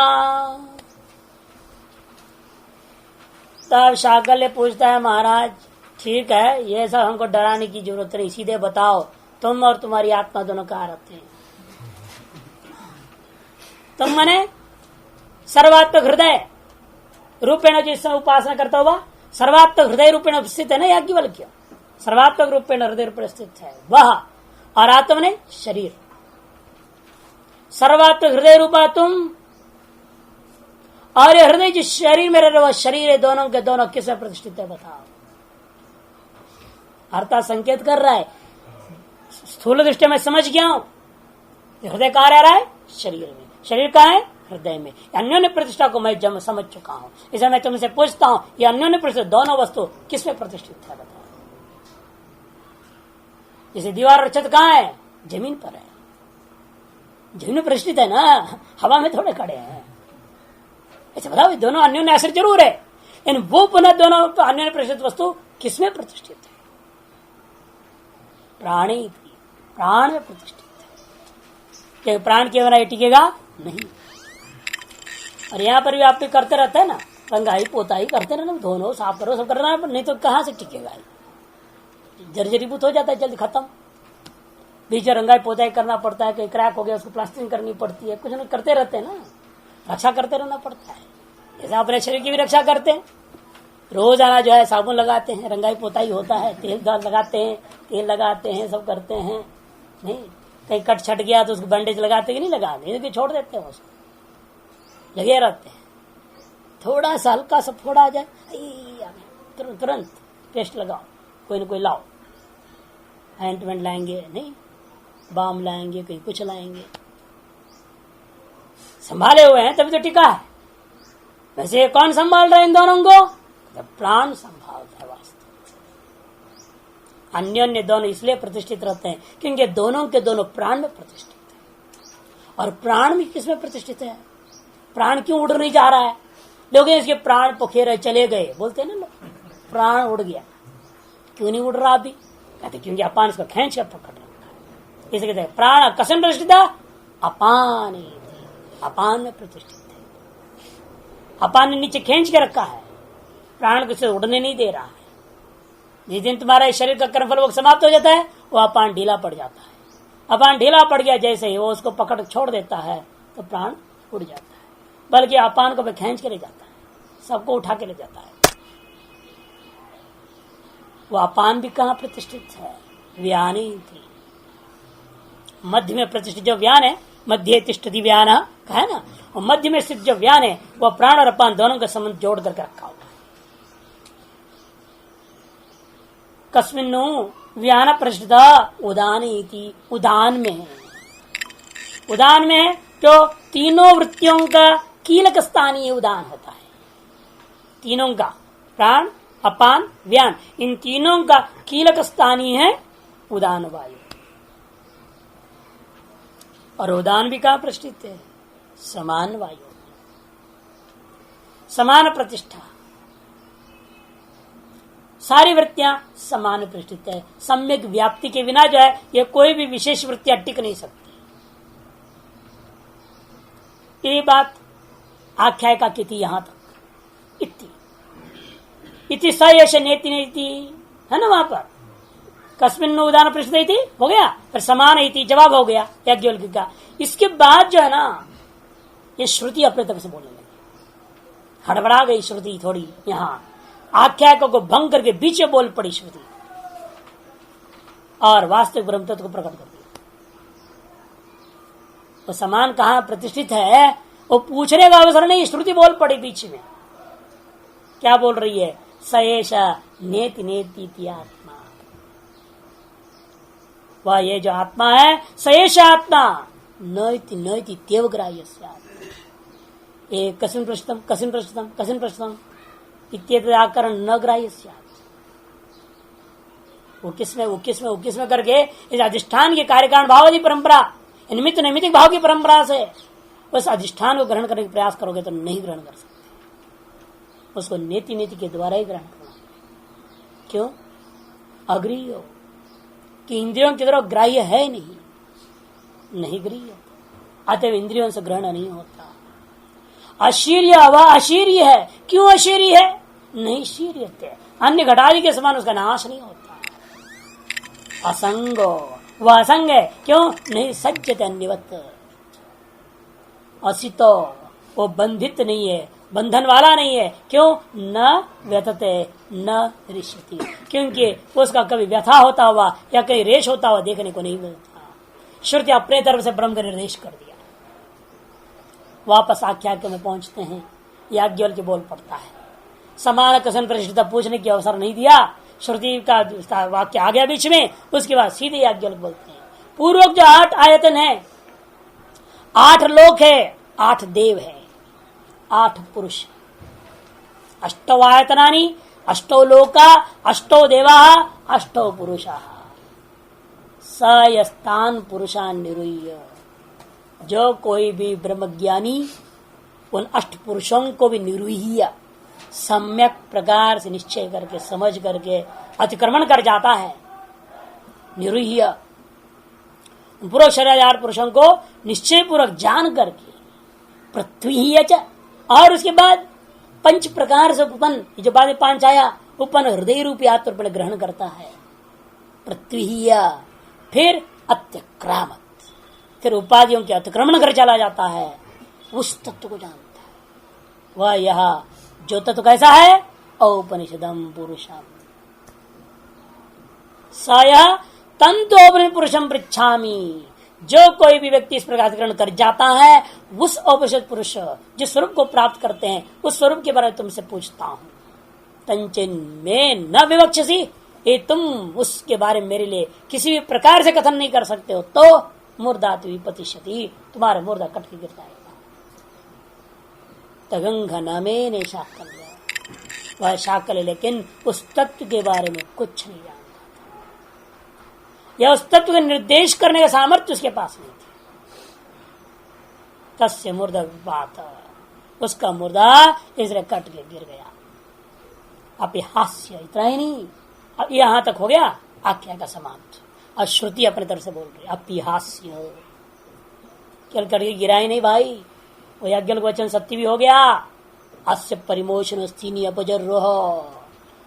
तब शाकल्य पूछता है, महाराज ठीक है, ये सब हमको डराने की जरूरत नहीं, सीधे बताओ तुम और तुम्हारी आत्मा दोनों कहाँ रहते हैं? तुम मने सर्वात्मक हृदय रूपेण जिससे उपासना करता हुआ सर्वात्मक हृदय रूपेण स्थित है ना, याज्ञवल्क्य सर्वात्मक रूपेण हृदय रूपेण स्थित है वह, और आत्मा ने शरीर। सर्वात्मक हृदय रूपा तुम और ये हृदय जिस शरीर में रह रहा शरीर है, दोनों के दोनों किसमें प्रतिष्ठित है बताओ? अर्थात संकेत कर रहा है, स्थूल दृष्टि में समझ गया हूं, हृदय कहाँ रह रहा है? शरीर में। शरीर कहाँ है? हृदय में। अन्योन्य प्रतिष्ठा को मैं जब समझ चुका हूं, इसलिए मैं तुमसे पूछता हूं, ये अन्योन्य प्रतिष्ठा दोनों वस्तु किसमें प्रतिष्ठित है बताओ? जैसे दीवार और छत कहाँ है? जमीन पर है, जमीन में प्रतिष्ठित है ना, हवा में थोड़े खड़े हैं। ऐसे बताओ, दोनों अन्योन्य आश्रित जरूर है, लेकिन वो पुनः दोनों अन्योन्य प्रतिष्ठित वस्तु किसमें प्रतिष्ठित है? प्राणी, प्राण में प्रतिष्ठित है। क्या प्राण के बिना टिकेगा नहीं? और यहाँ पर भी आप भी करते रहते हैं ना, रंगाई पोताई करते रहना, धोनो साफ करो सब करना, नहीं तो कहाँ से टिकेगा? जर्जरीभूत हो जाता है, जल्दी खत्म। बीच में रंगाई पोताई करना पड़ता है, कहीं क्रैक हो गया उसको प्लास्टिंग करनी पड़ती है, कुछ न करते रहते हैं ना, रक्षा करते रहना पड़ता है। जैसे अपने शरीर की भी रक्षा करते हैं, रोजाना जो है साबुन लगाते हैं, रंगाई पोताई होता है, तेल लगाते हैं, तेल लगाते हैं, सब करते हैं। नहीं कहीं कट छट गया तो उसको बैंडेज लगाते कि नहीं लगाते, नहीं छोड़ देते हैं, उसको लगे रहते हैं। थोड़ा सा हल्का सा फोड़ा आ जाए, तुरंत पेस्ट लगाओ, कोई न कोई लाओ, ऑइंटमेंट लाएंगे, नहीं बाम लाएंगे, कहीं कुछ लाएंगे, संभाले हुए हैं तभी तो टिका है। वैसे कौन संभाल रहा है इन दोनों को? प्राण संभालता है वास्तव। अन्योन्य दोनों इसलिए प्रतिष्ठित रहते हैं क्योंकि दोनों के दोनों प्राण में प्रतिष्ठित है। और प्राण भी किसमें प्रतिष्ठित है? प्राण क्यों उड़ नहीं जा रहा है? लोग इसके प्राण पखेरे चले गए बोलते हैं ना लोग, प्राण उड़ गया, क्यों नहीं उड़ रहा अभी? कहते क्योंकि अपान इसको खींच कर पकड़ रखा है। इसे कहते हैं प्राण कसन प्रतिष्ठित है? अपान, अपान में प्रतिष्ठित है। अपान ने नीचे खींच के रखा है, प्राण को उड़ने नहीं दे रहा है। जिस दिन तुम्हारा शरीर का कर्मफल वो समाप्त हो जाता है, वो अपान ढीला पड़ जाता है। अपान ढीला पड़ गया जैसे ही वो उसको पकड़ छोड़ देता है तो प्राण उड़ जाता है, बल्कि अपान को खींच के ले जाता है, सबको उठा के ले जाता है। वो अपान भी कहाँ प्रतिष्ठित है? व्यानी थी, मध्य में प्रतिष्ठित जो व्यान है, मध्य तिष्ठति व्यान कहा है ना, और मध्य में स्थित जो व्यान है वह प्राण और अपान दोनों का संबंध जोड़ करके रखा हुआ है। कस्मिन्नु व्यान प्रतिष्ठित उदान इति, उदान में है। उदान में है जो तीनों वृत्तियों का कीलक स्थानीय उदान होता है। तीनों का प्राण अपान व्यान, इन तीनों का कीलक स्थानीय है उदान वायु। और उदान भी कहाँ प्रतिष्ठित है? समान वायु, समान प्रतिष्ठा, सारी वृत्तियां समान प्रतिष्ठित है। सम्यक व्याप्ति के बिना जो है ये कोई भी विशेष वृत्तियां टिक नहीं सकती। ये बात आख्यायिका की थी यहां तक। इति स यश नेति नेति है ना, वहां पर कस्मिन् उदान प्रतिष्ठित थी हो गया, फिर समान इति जवाब हो गया याज्ञवल्क्य का। इसके बाद जो है ना ये श्रुति अपने तरफ से बोलने लगी। हड़बड़ा गई श्रुति थोड़ी, यहाँ आख्यायिका को भंग करके बीच में बोल पड़ी श्रुति और वास्तविक ब्रह्म तत्व को प्रकट कर दिया। वो समान कहाँ प्रतिष्ठित है वो पूछने का अवसर नहीं, श्रुति बोल पड़ी बीच में। क्या बोल रही है? सएष नेति नेति आत्मा, वह ये जो आत्मा है सएष आत्मा नैति नैति तेवग्राह्य कसिन पृष्ठतम इत्याकरण न ग्राह्य वो किसमें करके इस अधिष्ठान के कार्यकारण भावादि परंपरा, निमित्त नैमित्तिक भाव की परंपरा से उस अधिष्ठान को ग्रहण करने का प्रयास करोगे तो नहीं ग्रहण कर सकते, उसको नेति नेति के द्वारा ही ग्रहण करना। क्यों? अग्रीय हो कि इंद्रियों की तरफ ग्राह्य है नहीं गृह्य, अतः इंद्रियों से ग्रहण नहीं होता। अशीर्य वह अशीर्य है, क्यों अशीर्य है? नहीं शीर्यते, अन्य घटादि के समान उसका नाश नहीं होता। असंगो वह असंग है, क्यों? नहीं सज्जते अन्यवत। असितो वो बंधित नहीं है, बंधन वाला नहीं है, क्यों? न व्यथते न रिष्यति, क्योंकि उसका कभी व्यथा होता हुआ या कहीं रेश होता हुआ देखने को नहीं मिलता। श्रुति अपने तरफ से ब्रह्म का निर्देश कर दिया। वापस आख्यायिका में पहुंचते हैं, याज्ञवल्क्य बोल पड़ता है। समान कसन प्रतिष्ठिता पूछने की अवसर नहीं दिया, श्रुति का वाक्य आ गया बीच में, उसके बाद सीधे याज्ञवल्क्य बोलते हैं पूर्वक जो 8 आयतन है, 8 लोक है, 8 देव है, 8 पुरुष, 8 आयतनानि 8 लोका 8 देवा 8 पुरुषा स यस्तान पुरुषान निरूह्य। जो कोई भी ब्रह्मज्ञानी उन 8 पुरुषों को भी निरूह्य सम्यक प्रकार से निश्चय करके समझ करके अतिक्रमण कर जाता है। निरूह्य पूर्व शरीर 8 पुरुषों को निश्चय पूर्वक जान करके पृथ्वी और उसके बाद 5 प्रकार से उपन्न, जो बाद में 5 आया, उपन्न हृदय रूपी आत्मरूप ग्रहण करता है पृथ्वी, फिर अत्यक्रामत, फिर उपाधियों के अतिक्रमण कर चला जाता है, उस तत्व को जानता है। वह यह जो तत्व कैसा है? औपनिषदम पुरुषम साया तंतु पुरुषम पृच्छामि। जो कोई भी व्यक्ति इस प्रकार ग्रहण कर जाता है, उस औपनिषद पुरुष जिस स्वरूप को प्राप्त करते हैं, उस स्वरूप के बारे में तुमसे पूछता हूं। तंचिन में न विवक्षसी, ये तुम उसके बारे में मेरे लिए किसी भी प्रकार से कथन नहीं कर सकते हो, तो मुर्दा विपतिष्यति, तुम्हारा मुर्दा कट के गिर जाएगा। तगंघन में शाकल्य, वह शाकल्य लेकिन उस तत्व के बारे में कुछ नहीं जानता, या उस तत्व का निर्देश करने का सामर्थ्य उसके पास नहीं थी। तस्य मुर्दा विपात, उसका मुर्दा इसलिए कट के गिर गया। अपिहास्य, इतना ही नहीं, अब यहां तक हो गया आख्या का समाप्त। और श्रुति अपने तरफ से बोल रही अपिहास्य, चल करके गिरा ही नहीं भाई, वो याज्ञवल्क्य वचन सत्य भी हो गया। अस्य परिमोशन स्थीनी अपजर्रोह,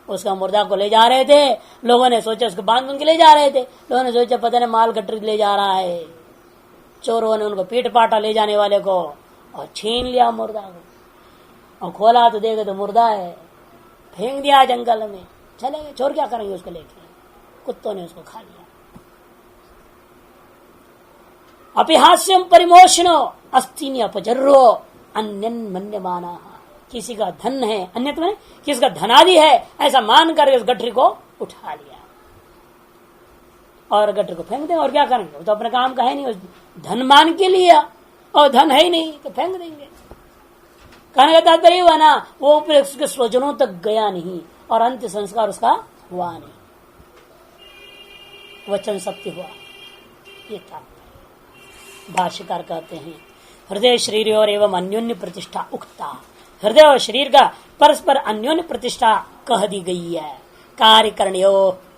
उसका मुर्दा को ले जा रहे थे, लोगों ने सोचा उसको बांध के ले जा रहे थे, लोगों ने सोचा पता नहीं माल गट्टर ले जा रहा है, चोरों ने उनको पीट पाटा ले जाने वाले को और छीन लिया मुर्दा को, और खोला तो देखा तो मुर्दा है, फेंक दिया जंगल में, चले गए। चोर क्या करेंगे उसको लेके? कुत्तों ने उसको खा लिया। अपिहास्यम परिमोशनो अस्तिनी अपजर्रो अन्यन मन्यमाना, किसी का धन है, अन्यत में किसी का धनादि है, ऐसा मान कर उस गठरी को उठा लिया और गठरी को फेंक दे। और क्या करेंगे? वो तो अपने काम का है नहीं, धन मान के लिया और धन है ही नहीं तो फेंक देंगे। कहने का तात्पर्य हुआ ना, वो उसके स्वजनों तक गया नहीं और अंत्य संस्कार उसका हुआ नहीं, वचन सत्य हुआ। ये तात्पर्य भाष्यकार कहते हैं हृदय शरीर और एवं अन्योन्य प्रतिष्ठा उक्ता, हृदय और शरीर का परस्पर अन्योन्य प्रतिष्ठा कह दी गई है। कार्य करणयो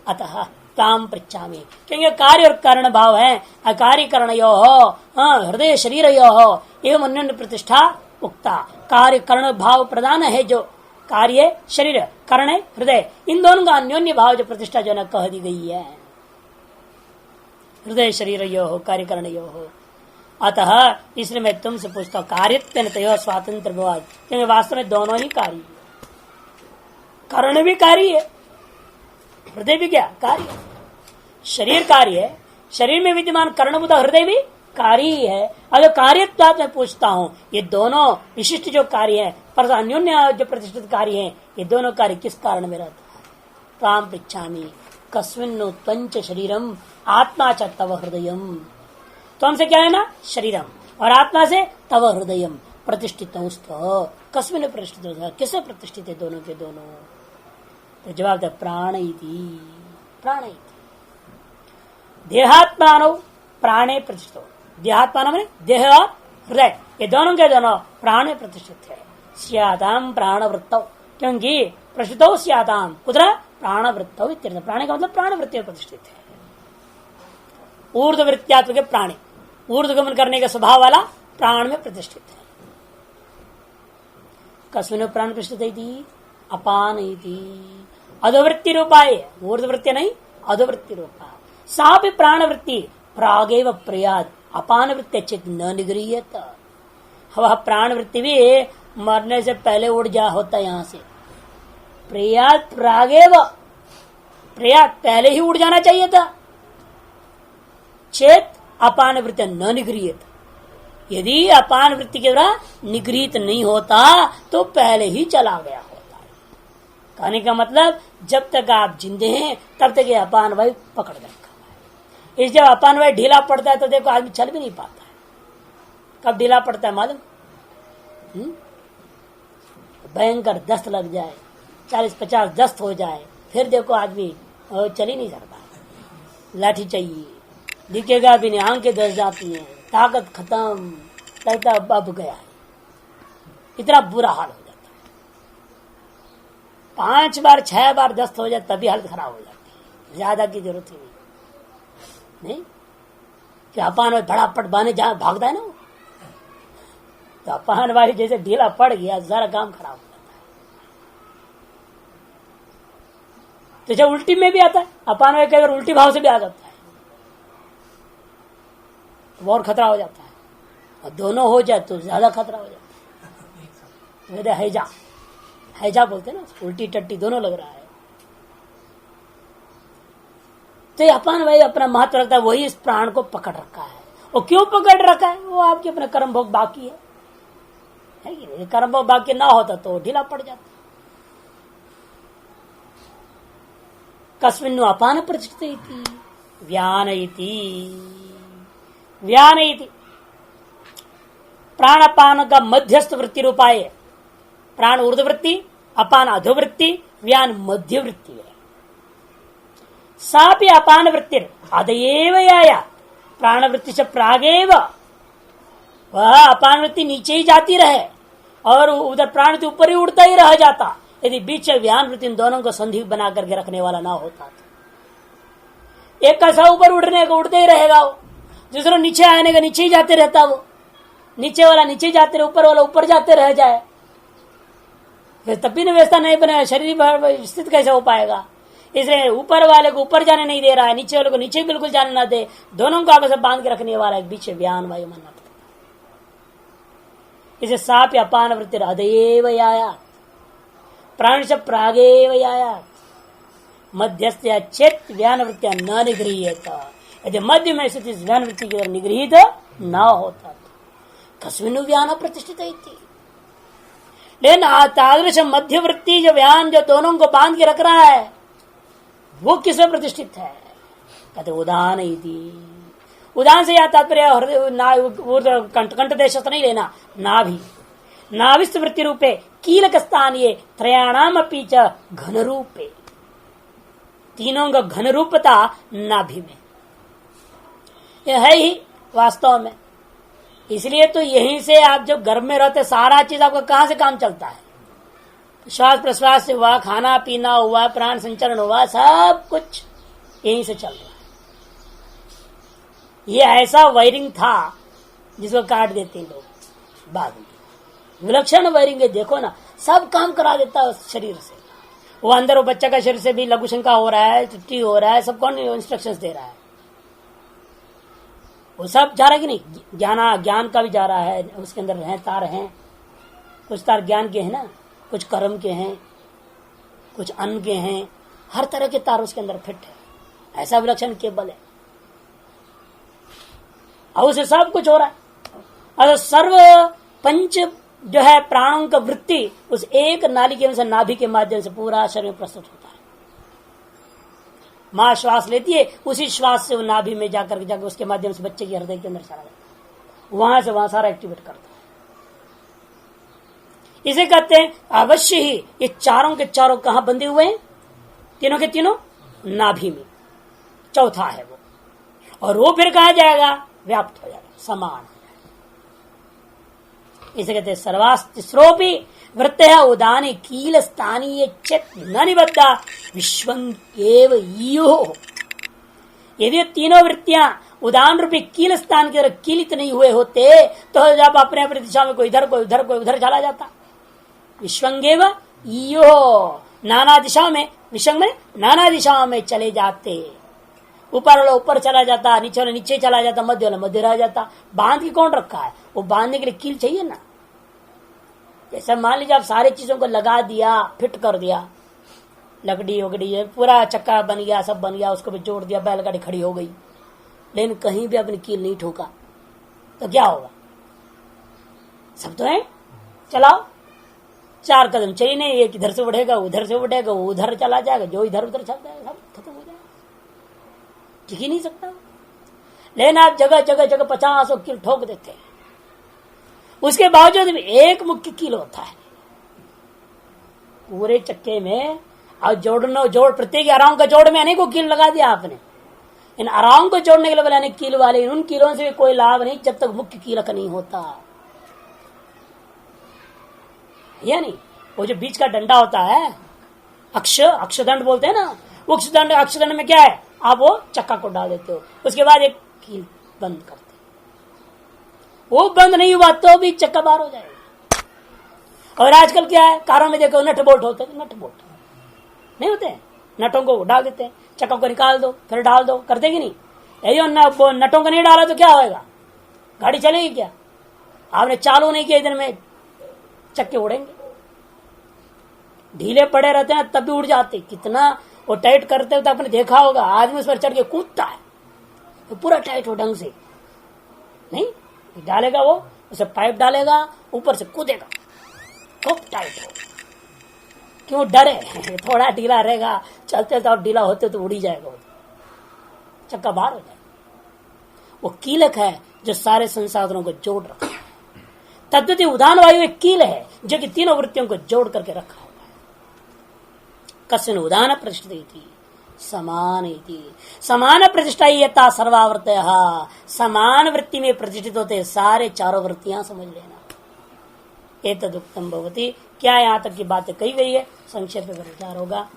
अतः ताम पृच्छामि, क्योंकि कार्य और कर्ण भाव है। अकार्य करणयो हो हृदय शरीर यो हो एवं अन्योन्य प्रतिष्ठा उक्ता, कार्य कर्ण भाव प्रधान है, जो कार्य शरीर कर्ण हृदय, इन दोनों का अन्योन्य भाव जो प्रतिष्ठा जो न कह दी गई है। हृदय शरीर यो हो कार्य कर्ण यो हो, अतः इसलिए मैं तुमसे पूछता हूँ कार्यत्वेन तयो स्वातंत्र विवाद, क्योंकि वास्तव में दोनों ही कार्य, कर्ण भी कार्य है, हृदय भी क्या कार्य है। शरीर कार्य है, शरीर में विद्यमान कर्णभूत हृदय भी कार्य ही है। अगर कार्यत्वात् मैं पूछता हूँ ये दोनों विशिष्ट जो कार्य है पर अन्योन्य जो प्रतिष्ठित कार्य है, ये दोनों कार्य किस कारण में रहता है। ताम पृच्छामि कस्मिन्नु त्वंच शरीरम आत्मा च तव हृदयम। तो हमसे क्या है ना, शरीरम, और आत्मा से तव हृदयम प्रतिष्ठित कस्मिन प्रतिष्ठित, किससे प्रतिष्ठित है दोनों के दोनों। तो जवाब दे प्राण इति, प्राण इति देहात्मानो प्राणे प्रतिष्ठित। देहात्मा में देह और हृदय, ये दोनों के दोनों प्राण में प्रतिष्ठित है। स्याताम प्राण वृत्तौ, क्योंकि प्रतिष्ठित स्याताम कुत्र प्राण वृत्तौ, प्राण का मतलब प्राण वृत्ति में प्रतिष्ठित है। ऊर्ध्व वृत्त्यात्मक प्राणी, ऊर्ध्वगमन करने का स्वभाव वाला प्राण में प्रतिष्ठित है। कस्मिन् प्राण प्रतिष्ठित है, अपान इति अधोवृत्ति रूपाय, ऊर्ध्ववृत्ति नहीं अधोवृत्ति रूपा। सा भी प्राण वृत्ति प्रागेव प्रयाद अपान वृत्ति चित न निगृह्यत। वह प्राण वृत्ति भी मरने से पहले उड़ जा होता यहाँ से। प्रयाद प्रागेव, प्रयाद पहले ही उड़ जाना चाहिए था। चेत अपान वृत्ति न निगृहित, यदि अपान वृत्ति के द्वारा निगृहित नहीं होता तो पहले ही चला गया होता है। कहने का मतलब जब तक आप जिंदे हैं तब तक ये अपान वायु पकड़ रखा है। इस जब अपान वायु ढीला पड़ता है तो देखो आदमी चल भी नहीं पाता है। कब ढीला पड़ता है मालूम? भयंकर दस्त लग जाए, 40-50 दस्त हो जाए, फिर देखो आदमी चल ही नहीं सकता, लाठी चाहिए, दिखेगा भी नहीं, आंखें धस जाती हैं, ताकत खत्म, लगता अब गया है, इतना बुरा हाल हो जाता है। 5 बार 6 बार दस्त हो जाए तभी हालत खराब हो जाती है, ज्यादा की जरूरत ही नहीं। कि अपान में फटाफट बाने जहां भागता है ना, तो अपान वाली जैसे ढीला पड़ गया सारा काम खराब हो जाता है। तो जब उल्टी में भी आता है अपान वायु के, अगर उल्टी भाव से भी आ जाता है तो और खतरा हो जाता है, और दोनों हो जाए तो ज्यादा खतरा हो जाता है। हैजा, हैजा बोलते हैं ना, उल्टी टट्टी दोनों लग रहा है। तो ये अपान वायु अपना महत्व रखता है, वही इस प्राण को पकड़ रखा है। और क्यों पकड़ रखा है? वो आपके अपना कर्म भोग बाकी है कि नहीं? कर्म भोग बाकी ना होता तो ढीला पड़ जाता। कस्मिन् अपान प्रतिष्ठित इति व्यान इति, व्यान इति प्राण अपान का मध्यस्थ वृत्ति रूपाय। प्राण ऊर्ध्ववृत्ति, अपान अधोवृत्ति, व्यान मध्य वृत्ति है। सापि अपान वृत्ति अदयेव याया, प्राण वृत्ति से प्रागेव, वह अपान वृत्ति नीचे ही जाती रहे और उधर प्राण वृत्ति ऊपर ही उड़ता ही रह जाता, यदि बीच में व्यान वृत्ति दोनों को संधि बना करके रखने वाला ना होता तो। एक कैसा ऊपर उड़ने का उड़ते ही रहेगा, वो दूसरा नीचे आने का नीचे ही जाते रहता, वो नीचे वाला नीचे जाते रहे, ऊपर वाला ऊपर जाते रह जाए, फिर तब भी व्यवस्था नहीं बने, शरीर स्थित कैसे हो पाएगा? इसलिए ऊपर वाले को ऊपर जाने नहीं दे रहा है, नीचे वाले को नीचे बिल्कुल जाने ना दे, दोनों को आगे से बांध के रखने वाला एक बीच व्यान वायु मानना पड़ता। इसे साप अपान वृत्ति अदयेव यायात, प्राण से प्रागेव यायात, मध्यस्थ चेत व्यान वृत्तियां न निगृह्यत। यदि मध्य में स्थित इस व्यान वृत्ति की निगृहित न होता तो कस्मिन् व्यान प्रतिष्ठित इति। लेकिन तादृश मध्य वृत्ति जो व्यान जो दोनों को बांध के रख रहा है वो किसमें प्रतिष्ठित है? कहते उदान इति। उदान से या तात्पर्य कंठ देश नहीं लेना, नाभि, नाभिस्थ वृत्ति रूपे कीलक स्थानीय त्रयाणाम अपी च घन रूपे, तीनों का घन रूपता नाभि में यह है ही वास्तव में। इसलिए तो यहीं से आप जब गर्भ में रहते सारा चीज आपका कहां से काम चलता है? श्वास प्रश्वास से हुआ, खाना पीना हुआ, प्राण संचरण हुआ, सब कुछ यहीं से चल रहा है। ये ऐसा वायरिंग था जिसको काट देते हैं लोग बाद में। विलक्षण वायरिंग है, देखो ना, सब काम करा देता है उस शरीर से। वो अंदर वो बच्चा का शरीर से भी लघु शंका हो रहा है, छुट्टी हो रहा है, सब कौन इंस्ट्रक्शंस दे रहा है? वो सब जा रहा है कि नहीं? ज्ञान का भी जा रहा है, उसके अंदर है तार हैं, कुछ तार ज्ञान के हैं ना, कुछ कर्म के हैं, कुछ अन्न के हैं, हर तरह के तार उसके अंदर फिट है। ऐसा विलक्षण केवल है और उसे सब कुछ हो रहा है। और सर्व पंच जो है प्राणों का वृत्ति उस एक नाली के नाभि के माध्यम से पूरा शरीर में प्रस्तुत होता है। माँ श्वास लेती है, उसी श्वास से वो नाभि में जाकर उसके माध्यम से बच्चे के हृदय के अंदर चला जाता है, वहां से वहां सारा एक्टिवेट करता है। इसे कहते हैं अवश्य ही ये चारों के चारों कहां बंधे हुए हैं? तीनों के तीनों नाभि में, चौथा है वो। और वो फिर कहा जाएगा? व्याप्त हो जाएगा, समान। इसे कहते हैं सर्वास्तिस्रोपी वृत्त उदानी कील स्थानीय चेत न निबद्धा विश्वं एव ईयो। यदि तीनों वृत्तियां उदान रूपी कील स्थान के अंदर कीलित नहीं हुए होते तो जब अपने अपनी दिशा में कोई इधर कोई उधर कोई उधर चला जाता। विश्वंगेव ईयो, नाना दिशाओं में, विश्व में नाना दिशाओं में चले जाते। ऊपर वाला ऊपर चला जाता, नीचे वाला नीचे चला जाता, मध्य वाला मध्य रह जाता। बांध के कौन रखा है? वो बांधने के लिए कील चाहिए ना। जैसे मान लीजिए आप सारी चीजों को लगा दिया, फिट कर दिया, लकड़ी वकड़ी पूरा चक्का बन गया, सब बन गया, उसको भी जोड़ दिया, बैलगाड़ी खड़ी हो गई, लेकिन कहीं भी अपनी कील नहीं ठोका तो क्या होगा? सब तो है, चलाओ, 4 कदम चाहिए नहीं, एक इधर से बढ़ेगा, उधर से बढ़ेगा, वो उधर चला जाएगा, जो इधर उधर चल जाएगा, सब खत्म हो जाएगा, टिक ही नहीं सकता। लेकिन आप जगह जगह जगह 50 कील ठोक देते हैं, उसके बावजूद भी एक मुख्य कील होता है पूरे चक्के में। और जोड़ प्रत्येक आराम का जोड़ में अनेकों कील लगा दिया आपने। इन आराम को जोड़ने के लिए बोले अनेक कील वाले, उन कीलों से भी कोई लाभ नहीं जब तक मुख्य कीलक नहीं होता। या नहीं, वो जो बीच का डंडा होता है, अक्षदंड बोलते हैं ना, वो अक्षदंड में क्या है? आप वो चक्का को डाल देते हो, उसके बाद एक कील बंद करते, वो बंद नहीं हुआ तो भी चक्का बाहर हो जाएगा। और आजकल क्या है, कारों में देखो नट बोल्ट होते हैं, नट बोल्ट नहीं होते हैं, नटों को डाल देते हैं, चक्का को निकाल दो फिर डाल दो, करते कि नहीं? यही नटों को नहीं डाला तो क्या होएगा? गाड़ी चलेगी क्या? आपने चालू नहीं किया, इधर में चक्के उड़ेंगे। ढीले पड़े रहते हैं तब भी उड़ जाते, कितना वो टाइट करते हो तो आपने देखा होगा, आदमी उस पर चढ़ के कूदता है तो पूरा टाइट हो ढंग से नहीं डालेगा, वो उसे पाइप डालेगा, ऊपर से कूदेगा, खूब टाइट हो। क्यों? डरे, थोड़ा ढीला रहेगा, चलते तो ढीला होते तो उड़ी जाएगा, वो चक्का बाहर हो जाएगा। वो कीलक है जो सारे संसाधनों को जोड़ रखा है। तद्वती उदान वायु एक कील है जो कि तीनों वृत्तियों को जोड़ करके रखा हुआ है। कस्मिन् उदान प्रतिष्ठित समान प्रतिष्ठा यथा सर्वावर्त, समान वृत्ति में प्रतिष्ठित होते सारे चारों वृत्तियां समझ लेना। एतदुक्तम भवति। क्या यहाँ तक की बातें कही गई है? संक्षेप में विचार होगा।